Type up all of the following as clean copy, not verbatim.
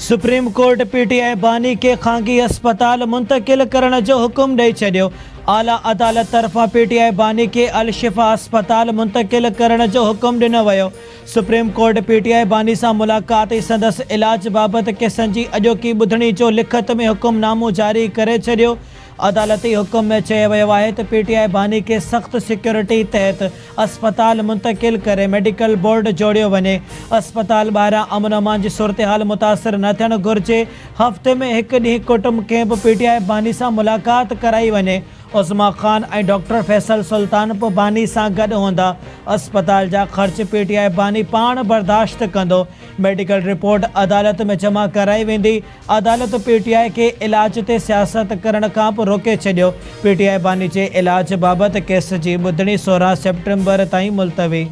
Supreme court PTI बानी के खांगी अस्पताल मुंतकिल करण जो हुक्म ॾेई छॾियो। आला अदालत तरफ़ां पीटीआई बानी के अल-शिफा अस्पताल मुंतकिल करण जो हुक्म ॾिनो वियो। सुप्रीम कोर्ट पीटीआई बानी सां मुलाक़ात ऐं संदसि इलाज बाबति केसनि जी अॼोकी ॿुधणी जो लिखत में हुक्मनामो जारी करे छॾियो। अदालती हुक्म में चयो वियो आहे त पीटीआई बानी के सख़्त सिक्योरिटी तहत अस्पताल मुंतकिल करे मेडिकल बोर्ड जोड़ियो वञे। अस्पताल ॿाहिरां अमन अमान जी सूरत हाल मुतासिर न थियणु घुरिजे। हफ़्ते में हिकु ॾींहुं कुटुंब कैंप पीटीआई बानी सां मुलाक़ात कराई वञे। उस्मा ख़ान ऐं डॉक्टर फैसल सुल्तान बि बानी सां गॾु हूंदा। अस्पताल जा ख़र्च पीटीआई बानी पाण बर्दाश्त कंदो। मेडिकल रिपोर्ट अदालत में जमा कराई वेंदी। अदालत पीटीआई के इलाज ते सियासत करण खां पोइ रोके छॾियो। पीटीआई बानी जे इलाज बाबति केस जी ॿुधणी 16 सेप्टेम्बर ताईं मुलतवी।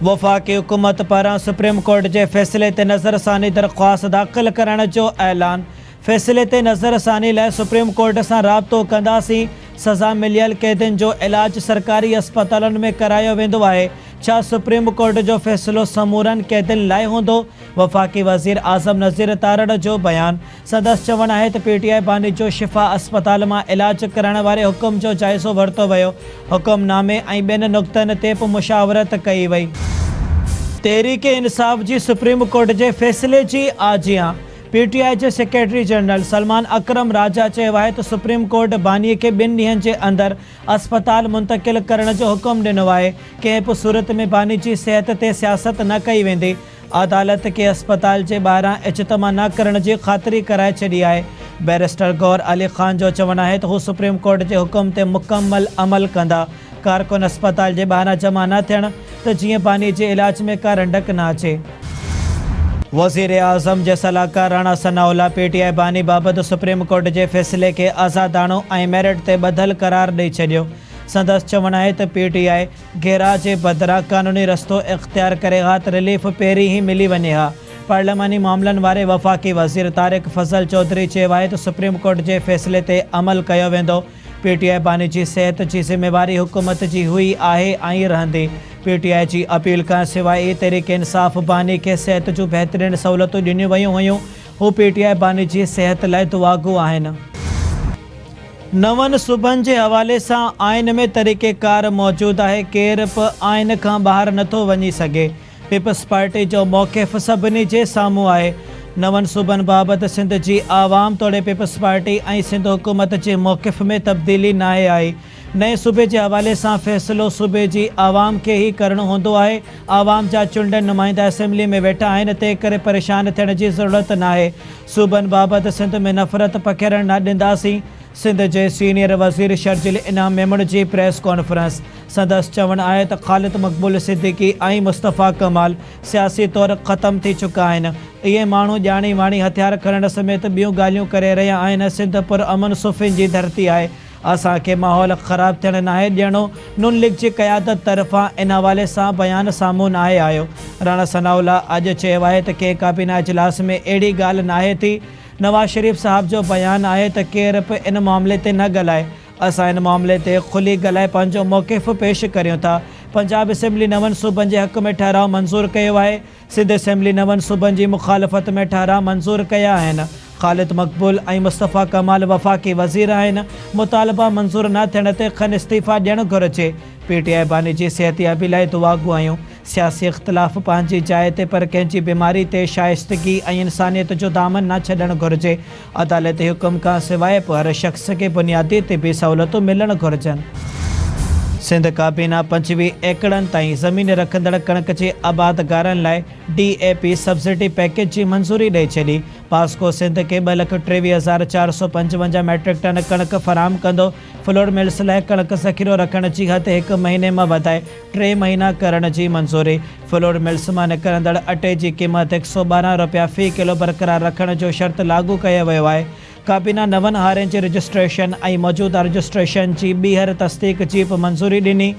वफ़ाक़ी हुकूमत पारां सुप्रीम कोर्ट जे फ़ैसिले ते नज़रसानी दरख़्वास्त दाख़िल करण जो ऐलान। फ़ैसिले ते नज़रसानी लाइ सुप्रीम कोर्ट सां राब्तो कंदासीं। सज़ा मिलियल कैदियुनि जो इलाज सरकारी अस्पतालुनि में करायो वेंदो आहे। छा सुप्रीम कोर्ट जो फ़ैसिलो समूरनि कैदियुनि लाइ हूंदो? वफ़ाक़ी वज़ीर आज़म नज़ीर तारड़ जो बयान। संदसि चवणु आहे त पीटीआई बानी जो शिफ़ा अस्पताल मां इलाज करण वारे हुकुम जो जाइज़ो वरितो वियो। हुकुमनामे ऐं ॿियनि नुक़्तनि ते बि मुशावरत कई वई। तहरीक इंसाफ़ जी सुप्रीम कोर्ट जे फ़ैसिले जी आजियां। पीटीआई जे सेक्रेटरी जनरल सलमान अकरम राजा चयो आहे त सुप्रीम कोर्ट बानीअ खे 2 ॾींहंनि जे अंदरि अस्पताल मुंतकिल करण जो हुकुम ॾिनो आहे। कंहिं बि सूरत में बानी जी सिहत ते सियासत न कई वेंदी। अदालत खे अस्पताल जे ॿाहिरां इज्तिमा न करण जी ख़ातिरी कराए छॾी आहे। बैरिस्टर गौर अली ख़ान जो चवणु आहे त हू सुप्रीम कोर्ट जे हुकुम ते मुकमल अमल कंदा। कारकुन अस्पताल जे ॿाहिरां जमा न थियण त जीअं बानी जे इलाज में का रंडक न अचे। वज़ीर आज़म जे सलाहकार राणा सनाउल्ला पीटीआई बानी बाबति सुप्रीम कोर्ट जे फ़ैसिले खे आज़ादाणो ऐं मेरिट ते ॿधल करार ॾेई छॾियो। संदसि चवणु आहे त पीटीआई घेरा जे बदिरां क़ानूनी रस्तो इख़्तियार करे हा त रिलीफ पहिरीं ई मिली वञे हा। पार्लियामानी मामलनि वारे वफ़ाक़ी वज़ीर तारिक फज़ल चौधरी चयो आहे त सुप्रीम कोर्ट जे फ़ैसिले ते अमल कयो वेंदो। पीटीआई बानी जी सिहत जी ज़िम्मेवारी हुकूमत जी हुई आहे ऐं रहंदी। पीटीआई जी अपील खां सवाइ तहरीक इंसाफ़ बानी खे सिहत जूं बहितरीन सहूलियतूं ॾिनियूं वयूं हुयूं। हू पीटीआई बानी जी सिहत लाइ दुआगू आहिनि। नवनि सूबनि जे हवाले सां आइन में तरीक़ेकार मौजूदु आहे। केर बि आइन खां ॿाहिरि नथो वञी सघे। पीपल्स पार्टी जो मौक़िफ़ सभिनी जे साम्हूं आहे। नवनि सूबनि बाबति सिंध जी आवाम तोड़े पीपल्स पार्टी ऐं सिंध हुकूमत जे मौक़िफ़ में तब्दीली नाहे आई। नए सूबे जे हवाले सां फ़ैसिलो सूबे जी आवाम खे ई करणो हूंदो आहे। आवाम जा चूंडियल नुमाइंदा असेंबली में वेठा आहिनि, तंहिं करे परेशान थियण जी ज़रूरत नाहे। सूबनि बाबति सिंध में नफ़रत पखेड़ण न ॾींदासीं। सिंध जे सीनियर वज़ीर शर्जिल इनाम मेमण जी प्रेस कॉन्फ्रेंस। संदसि चवणु आहे त ख़ालिद मक़बूल सिद्दीकी ऐं मुस्तफ़ा कमाल सियासी तौरु ख़तमु थी चुका आहिनि। इहे माण्हू ॼाणी वाणी हथियार खणण समेत ॿियूं ॻाल्हियूं करे रहिया आहिनि। सिंध पुरअमन सुफ़िन जी धरती आहे। असांखे माहौल ख़राबु थियणु नाहे ॾियणो। नून लीग जी क़यादत तरफ़ां इन हवाले सां बयानु साम्हूं न आयो। राणा सनाउल्ला अॼु चयो आहे त कंहिं काबीना इजलास में अहिड़ी ॻाल्हि नाहे थी। नवाज़ शरीफ़ साहब जो बयानु आहे त केर बि इन मामले ते न ॻाल्हाए। असां इन मामले ते खुली ॻाल्हाए पंहिंजो मौक़िफ़ पेश करियूं था। पंजाब असेंबली नवनि सूबनि जे हक़ में ठहराउ मंज़ूरु कयो आहे। सिंध असेंबली नवनि सूबनि जी मुखालफ़त में ठहराउ मंज़ूरु कया आहिनि। ख़ालिद मक़बूल ऐं मुस्तफ़ा कमाल वफ़ाक़ी वज़ीर आहिनि। मुतालबा मंज़ूरु न थियण ते खन इस्तीफ़ा ॾियणु घुरिजे। पीटीआई बानी जी सिहतयाबी लाइ दुआगू आहियूं। सियासी इख़्तिलाफ़ पंहिंजी जाइ ते, पर कंहिंजी बीमारी ते शाइस्तगी ऐं इंसानियत जो दामन न छॾणु घुरिजे। अदालती हुकुम खां सवाइ हर शख़्स खे बुनियादी तिबी सहूलियतूं मिलणु घुरिजनि। सिंध काबीना 25 एकड़नि ताईं ज़मीन रखंदड़ कणक जे आबादगारनि लाइ DAP सब्सिडी पैकेज जी मंज़ूरी ॾेई छॾी। पास्को सिंध खे 2,23,455 मैट्रिक टन कणक फ़राहम कंदो। फ्लोर मिल्स लाइ कणक ज़ख़ीरो रखण जी हद 1 महीने मां वधाए 3 महीना करण जी मंज़ूरी। फ्लोर मिल्स मां निकिरंदड़ अटे जी क़ीमत 112 रुपया फ़ी किलो बरक़रार रखण जो शर्त लागू कयो वियो आहे। काबीना नवनि हारियुनि जी रजिस्ट्रेशन ऐं मौजूदा रजिस्ट्रेशन जी ॿीहर तस्दीक़ जी बि मंज़ूरी ॾिनी।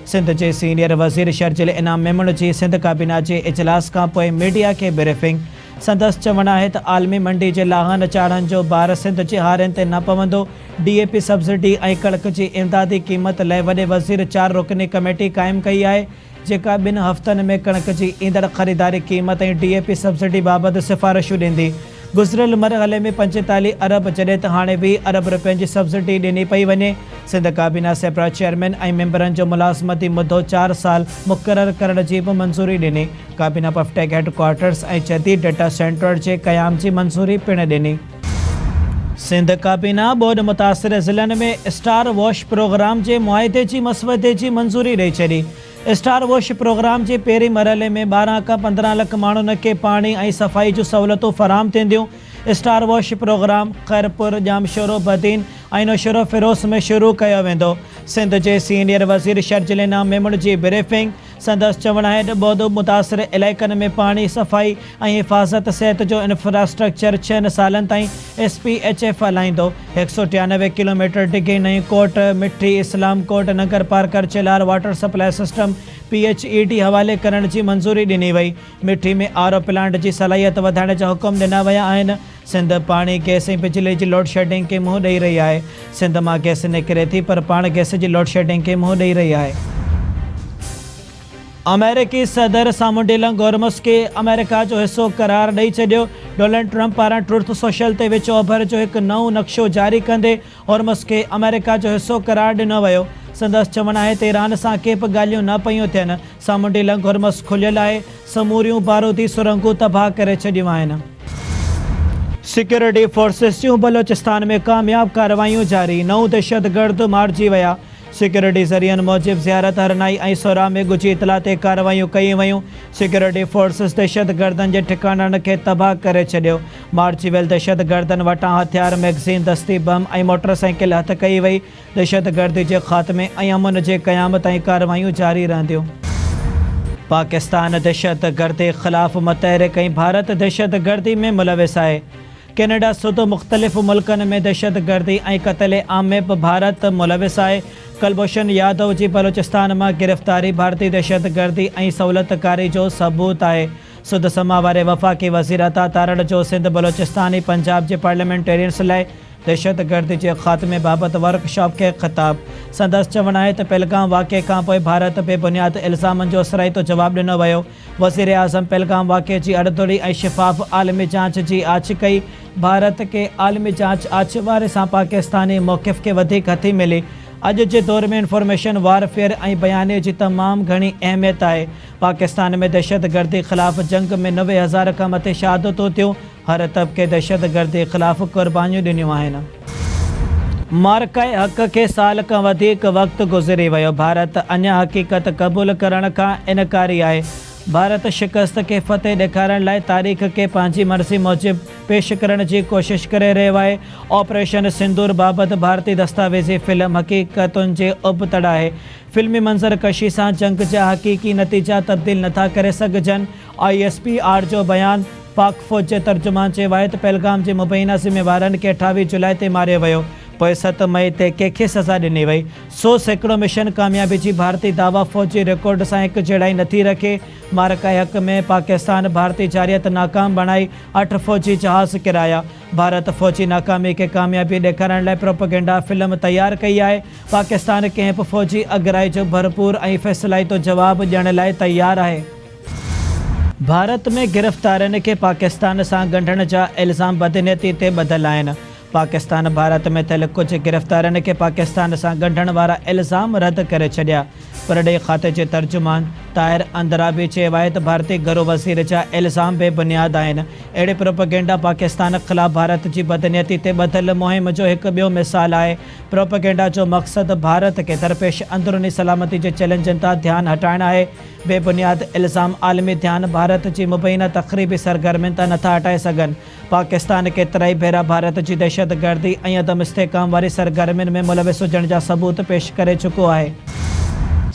सिंध जे सीनियर वज़ीर शर्जिल इनाम मेमण जी सिंध काबीना जे इजलास खां पोइ मीडिया खे ब्रीफिंग। संदसि चवणु आहे त आलमी मंडी जे लाहन चाढ़नि जो भार सिंध जे हारियुनि ते न पवंदो। DAP सब्सिडी ऐं कणक जी इमदादी क़ीमत लाइ वॾे वज़ीर 4 रुकनी कमेटी क़ाइमु कई आहे। जेका 2 हफ़्तनि में कणक जी ईंदड़ ख़रीदारी क़ीमत ऐं DAP सब्सिडी बाबति सिफ़ारिशूं ॾींदी। गुज़िरियल मरहले में 45 अरब जॾहिं त हाणे 20 अरब रुपयनि जी सब्सिडी ॾिनी पई वञे। सिंध काबीना सेपरा चेयरमैन ऐं मेंबरनि जो मुलाज़मती मुदो 4 साल मुक़ररु करण जी बि मंज़ूरी ॾिनी। काबीना पफटेक हेडक्वार्टर्स ऐं जदीद डेटा सेंटर जे क़याम जी मंज़ूरी पिणु ॾिनी। सिंध काबीना ॿोॾि मुतासिर ज़िलनि में स्टार वॉश प्रोग्राम जे मुआहिदे जी मसवदे जी मंज़ूरी ॾेई छॾी। स्टार वॉश प्रोग्राम जे पहिरीं मरहले में 12 खां 15 लख माण्हुनि खे पाणी ऐं सफ़ाई जूं सहूलियतूं फ़राहम थींदियूं। Star wash programme Khairpur, Jamshoro, Badin ऐं नौशरो फिरोज़ में शुरू कयो वेंदो। सिंध जे सीनियर वज़ीर शर्जिल इनाम मेमून जी ब्रीफिंग। संदसि चवणु आहे त ॿोॾि मुतासिर इलाइक़नि में पाणी, सफ़ाई ऐं हिफ़ाज़त सिहत जो इंफ्रास्ट्रक्चर 6 सालनि ताईं SPHF हलाईंदो। 193 kilometre डिघी Nai Kot, Mithi, Islam Kot, Nagar Parkar, Chilar water supply system PHED हवाले करण जी मंज़ूरी ॾिनी वई। मिठी में RO प्लांट जी सलाहियत वधाइण जा हुकुम ॾिना विया आहिनि। सिंध पाणी, गैस ऐं बिजली जी लोड शेडिंग खे मुंहुं ॾेई रही आहे। सिंध मां गैस निकिरे थी पर पाण गैस जी लोड शेडिंग खे मुंहुं ॾेई रही आहे। अमेरिकी सदर सामूंडी हॉर्मुज़ खे अमेरिका जो हिसो करार ॾेई छॾियो। डोनाल्ड ट्रंप पारां ट्रुथ सोशल ते विच ओभर जो हिकु नओं नक्शो जारी कंदे हॉर्मुज़ खे अमेरिका जो हिसो करार ॾिनो वियो। संदसि चवणु आहे त ईरान सां के बि ॻाल्हियूं न पयूं थियनि। सामूंडी हॉर्मुज़ खुलियल आहे। समूरियूं बारूदी सुरंगूं तबाह करे छॾियूं आहिनि। सिक्योरिटी फोर्सिस जूं बलोचिस्तान में कामयाब कार्रवाइयूं जारी। 9 दहशतगर्द मारिजी विया। सिक्योरिटी ज़रियनि मूजिब ज़ियारत हरनाई ऐं सोरा में ॻुझी इतला ते कार्रवाइयूं कयूं वयूं। सिक्योरिटी फोर्सिस दहशतगर्दनि जे ठिकाननि खे तबाह करे छॾियो। मारिजी वियल दहशतगर्दनि वटां हथियार, मैगज़ीन, दस्ती बम ऐं मोटरसाइकिल हथ कई वई। दहशतगर्दी जे ख़ात्मे ऐं अमन जे क़याम ताईं कार्रवाइयूं जारी रहंदियूं। पाकिस्तान दहशतगर्दी ख़िलाफ़ मुतहरिक ऐं भारत दहशतगर्दी में मुलविस आहे। कैनेडा सूदो मुख़्तलिफ़ मुल्कनि में दहशतगर्दी ऐं क़त्ल आम में बि भारत मुलविस आहे। कुलभूषण यादव जी बलोचिस्तान मां गिरफ़्तारी भारतीय दहशतगर्दी ऐं सहूलियतकारी जो सबूत आहे। सुद समा वारे वफ़ाक़ी वज़ीर अता तारड़ जो सिंध बलोचिस्तान ऐं पंजाब जे पार्लियामेंटेरियंस लाइ दहशतगर्दी जे ख़ात्मे बाबति वर्कशॉप खे ख़िताब। संदसि चवणु आहे त पहलगाम वाक़िए खां पोइ भारत बेबुनियाद इल्ज़ामनि जो सराइतो जवाबु ॾिनो वियो। वज़ीर आज़म पहलगाम वाक़िए जी अड़दोड़ी ऐं शिफ़ाफ़ आलमी जांच जी आछ कई। भारत खे आलमी जांच आछ वारे सां पाकिस्तानी मौक़िफ़ खे वधीक हथी मिली। अॼु जे दौर में इंफॉर्मेशन वारफेयर ऐं बयाने जी तमामु घणी अहमियत आहे। पाकिस्तान में दहशतगर्दी ख़िलाफ़ जंग में 90,000 खां मथे शहादतूं थियूं। हर तबक़े दहशतगर्दी ख़िलाफ़ क़ुर्बानियूं ॾिनियूं आहिनि। मारकाए हक़ खे साल खां वधीक वक़्तु गुज़िरी वियो। भारत अञा हक़ीक़त क़बूल करण खां इनकारी आहे। भारत शिकस्त खे फ़तेह ॾेखारण लाइ तारीख़ खे पंहिंजी मर्ज़ी मूजिबि पेश करण जी कोशिश करे रहियो आहे। ऑपरेशन सिंदूर बाबति भारतीय दस्तावेज़ी फ़िल्म हक़ीक़तुनि जे उबतड़ आहे। फ़िल्मी मंज़रकशी सां जंग जा हक़ीक़ी नतीजा तब्दील नथा करे सघजनि। ISPR जो बयानु। पाक फ़ौज जे तर्जुमान चयो आहे त पहलगाम जे मुबैना ज़िम्मेवारनि खे 28 जुलाई ते मारियो वियो। पोइ 7 मई ते कंहिंखे सज़ा ॾिनी वई। 100 सैकड़ो मिशन कामयाबी जी भारतीय दावा फ़ौजी रिकॉर्ड सां हिकु जहिड़ाई नथी रखे। मारकाए हक़ में पाकिस्तान भारतीय जारियत नाकाम बणाई। 8 फ़ौजी जहाज़ किराया। भारत फ़ौजी नाकामी खे कामयाबी ॾेखारण लाइ प्रोपेगेंडा फ़िल्म तयारु कई आहे। पाकिस्तान कंहिं बि फ़ौजी अगराई जो भरपूर ऐं फ़ैसिलाइतो जवाबु ॾियण लाइ तयारु आहे। भारत में गिरफ़्तारनि खे पाकिस्तान सां ॻंढण जा इल्ज़ाम बदनीयती ते ॿधल आहिनि। पाकिस्तान भारत में थियल कुझु गिरफ़्तारनि खे पाकिस्तान सां ॻंढण वारा इल्ज़ाम रद्द करे छॾिया। परॾेही खाते जे तर्जुमान ताहिर अंदराबी चयो आहे त भारतीय घरू वज़ीर जा इल्ज़ाम बेबुनियाद आहिनि। अहिड़े प्रोपेगेंडा पाकिस्तान ख़िलाफ़ भारत जी बदनीयती ते ॿधल मुहिम जो हिकु ॿियो मिसाल आहे। प्रोपेगेंडा जो मक़सदु भारत खे दरपेश अंदरूनी सलामती जे चैलेंजनि तां ध्यानु हटाइणु आहे। बेबुनियाद इल्ज़ाम आलमी ध्यानु भारत जी मुबैना तक़रीबी सरगर्मियुनि तां नथा हटाए सघनि। पाकिस्तान केतिरा ई भेरा भारत जी दहशतगर्दी ऐं अदम इस्तेहकाम वारी सरगर्मियुनि में मुलविस हुजण जा सबूत पेश करे चुको आहे।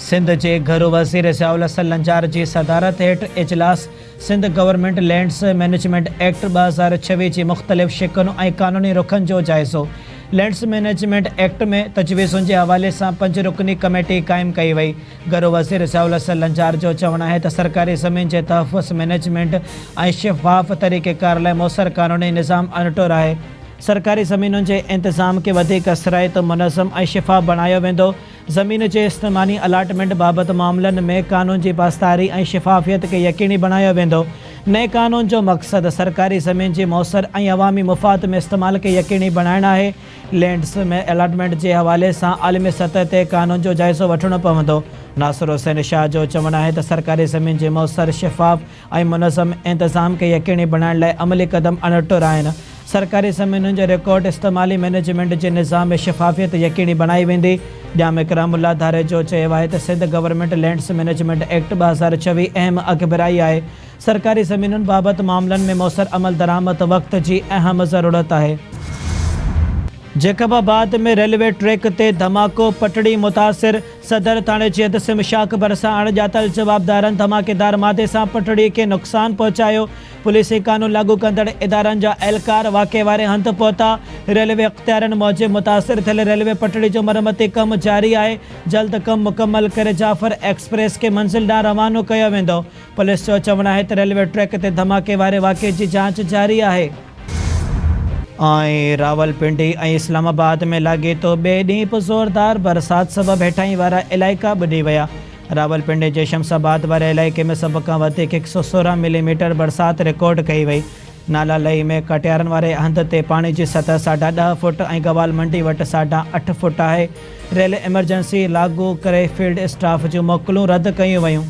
सिंध जे घरू वज़ीर ज़ियाउल हसन लंजार जी सदारत हेठि इजलास Sindh government lands management act 2026 जी मुख़्तलिफ़ शिकनूं ऐं क़ानूनी रुखनि जो जाइज़ो। लैंड्स मैनेजमेंट एक्ट में तजवीज़ुनि जे हवाले सां 5 रुकनी कमेटी क़ाइमु कई वई। घरू वज़ीर ज़ियाउल हसन लंजार जो चवणु आहे त सरकारी ज़मीन जे तहफ़ुज़ मैनेजमेंट ऐं शिफ़ाफ़ तरीक़ेकार लाइ मुयसर क़ानूनी निज़ाम अनटोर आहे। सरकारी ज़मीनुनि जे इंतिज़ाम खे वधीक सराइत, मुनज़म ऐं शिफ़ाफ़ बणायो वेंदो। ज़मीन जे इस्तेमाली अलाटमेंट बाबति मामलनि में कानून जी पासदारी ऐं शिफ़ाफ़ियत खे यकीनी बणायो वेंदो। नए कानून जो मक़सदु सरकारी ज़मीन जी मौसर ऐं अवामी मुफ़ाद में इस्तेमाल खे यकीनी बणाइणु आहे। लैंड्स में अलाटमेंट जे हवाले सां आलमी सतह ते कानून जो जाइज़ो वठणो पवंदो। नासिर हुसैन शाह जो चवणु आहे त सरकारी ज़मीन जे मौसर शिफ़ाफ़ ऐं मुनज़म इंतज़ाम खे यकीनी बणाइण लाइ अमली क़दम अणटुर आहिनि। सरकारी ज़मीनुनि जो रिकॉर्ड इस्तेमाली मैनेजमेंट जे निज़ाम में शिफ़ाफ़ियत यकीनी बणाई वेंदी। जाम इकरामुल्लाह धारे जो चयो आहे त Sindh government lands management act 2024 अहम अॻिभराई आहे। सरकारी ज़मीनुनि बाबति मामलनि में मौसर अमल दरामद वक़्त जी अहम ज़रूरत आहे। जैकबाबाद में रेलवे ट्रैक ते धमाको, पटड़ी मुतासिर। सदर थाणे जी हदसिम शाख भरिसां अणॼातल जवाबदारनि धमाकेदार मादे सां पटड़ी खे नुक़सान पहुचायो। पुलिस कानून लागू कंदड़ इदारनि जा एहलकार वाक़े वारे हंधि पहुता। रेलवे अख़्तियारनि मूजिब मुतासिर थियल रेलवे पटड़ी जो मरमती कमु जारी आहे। जल्द कमु मुकमल करे जाफ़र एक्सप्रेस खे मंज़िल ॾांहुं रवानो कयो वेंदो। पुलिस जो चवणु आहे त रेलवे ट्रैक ते धमाके वारे वाक़े जी जांच जारी आहे। ऐं रावलपिंडी ऐं इस्लामाबाद में लाॻे तो ॿिए ॾींहुं बि ज़ोरदार बरसात सबबि हेठाहीं वारा इलाइक़ा ॿुॾी विया। रावलपिंडी जे शमसाबाद वारे इलाइक़े में सभ खां वधीक 116 मिलीमीटर बरसाति रिकॉर्ड कई वई। नाला लई में कटियारनि वारे हंधि ते पाणी जी सतह 10.5 फुट ऐं गवाल मंडी वटि 8.5 फुट आहे। रेल इमरजेंसी लागू करे फील्ड स्टाफ जूं मोकलूं रद्द कयूं वयूं।